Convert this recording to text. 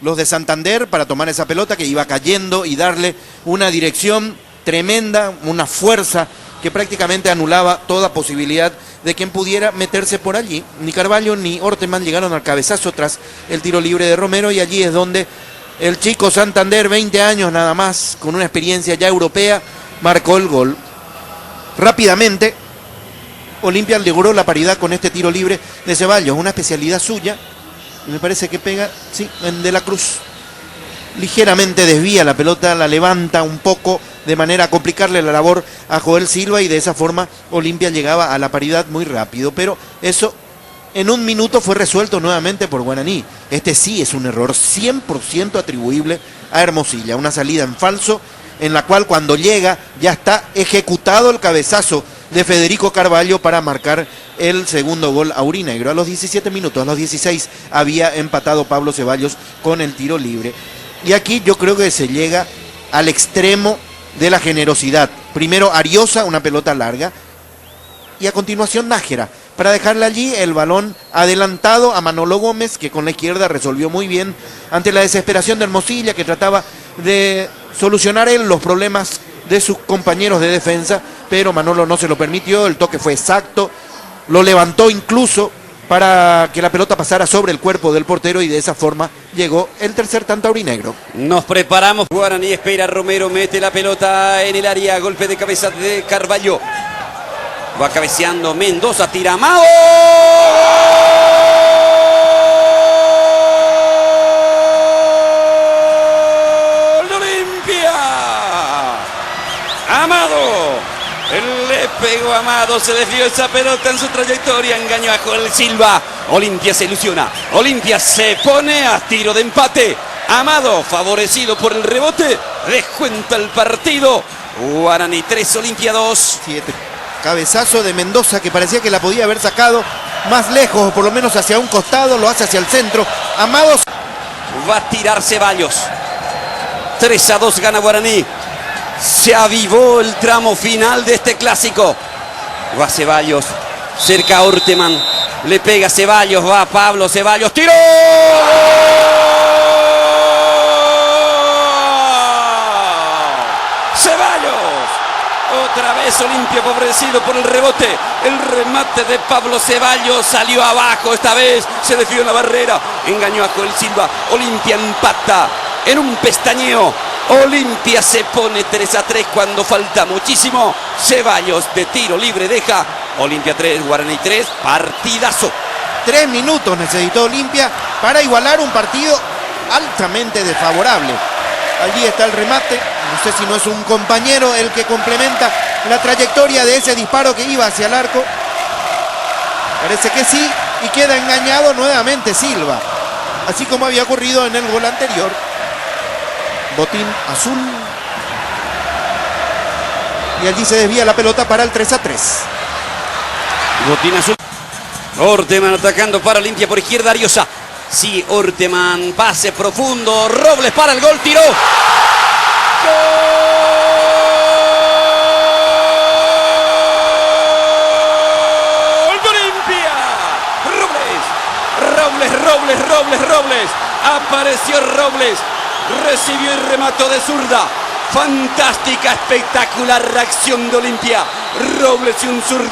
los de Santander para tomar esa pelota que iba cayendo y darle una dirección tremenda, una fuerza que prácticamente anulaba toda posibilidad de quien pudiera meterse por allí. Ni Carvalho ni Orteman llegaron al cabezazo tras el tiro libre de Romero, y allí es donde el chico Santander, 20 años nada más, con una experiencia ya europea, marcó el gol. Rápidamente, Olimpia logró la paridad con este tiro libre de Ceballos, una especialidad suya. Me parece que pega, sí, en De la Cruz. Ligeramente desvía la pelota, la levanta un poco de manera a complicarle la labor a Joel Silva, y de esa forma Olimpia llegaba a la paridad muy rápido. Pero eso en un minuto fue resuelto nuevamente por Guaraní. Este sí es un error 100% atribuible a Hermosilla. Una salida en falso en la cual cuando llega ya está ejecutado el cabezazo de Federico Carvalho para marcar el segundo gol aurinegro. A los 17 minutos, a los 16 había empatado Pablo Ceballos con el tiro libre. Y aquí yo creo que se llega al extremo de la generosidad. Primero Ariosa, una pelota larga, y a continuación Nájera, para dejarle allí el balón adelantado a Manolo Gómez, que con la izquierda resolvió muy bien ante la desesperación de Hermosilla, que trataba de solucionar él los problemas de sus compañeros de defensa, pero Manolo no se lo permitió. El toque fue exacto, lo levantó incluso para que la pelota pasara sobre el cuerpo del portero, y de esa forma llegó el tercer tanto aurinegro. Nos preparamos. Guaraní espera, Romero mete la pelota en el área, golpe de cabeza de Carvalho. Va cabeceando Mendoza, tira Amado. ¡Olimpia! Amado. Le pegó Amado, se desvió esa pelota en su trayectoria, engañó a Joel Silva. Olimpia se ilusiona, Olimpia se pone a tiro de empate. Amado, favorecido por el rebote, descuenta el partido. Guaraní 3, Olimpia 2. 7. Cabezazo de Mendoza, que parecía que la podía haber sacado más lejos, o por lo menos hacia un costado, lo hace hacia el centro. Amado va a tirar Ceballos. 3-2 gana Guaraní. Se avivó el tramo final de este clásico. Va Ceballos, cerca Orteman, le pega Ceballos, va Pablo Ceballos, tiró. Ceballos, otra vez Olimpia favorecido por el rebote. El remate de Pablo Ceballos salió abajo, esta vez se desvió en la barrera, engañó a Joel Silva. Olimpia empata en un pestañeo. Olimpia se pone 3-3 cuando falta muchísimo. Ceballos de tiro libre deja. Olimpia 3, Guaraní 3, partidazo. 3 minutos necesitó Olimpia para igualar un partido altamente desfavorable. Allí está el remate, no sé si no es un compañero el que complementa la trayectoria de ese disparo que iba hacia el arco. Parece que sí, y queda engañado nuevamente Silva, así como había ocurrido en el gol anterior. Botín azul, y allí se desvía la pelota para el 3-3. Botín azul. Orteman atacando para Olimpia por izquierda, Ariosa. Sí, Orteman, pase profundo, Robles para el gol, tiró. ¡Gol! ¡Olimpia! Robles. Apareció Robles. Recibió y remató de zurda. Fantástica, espectacular reacción de Olimpia. Robles y un zurda.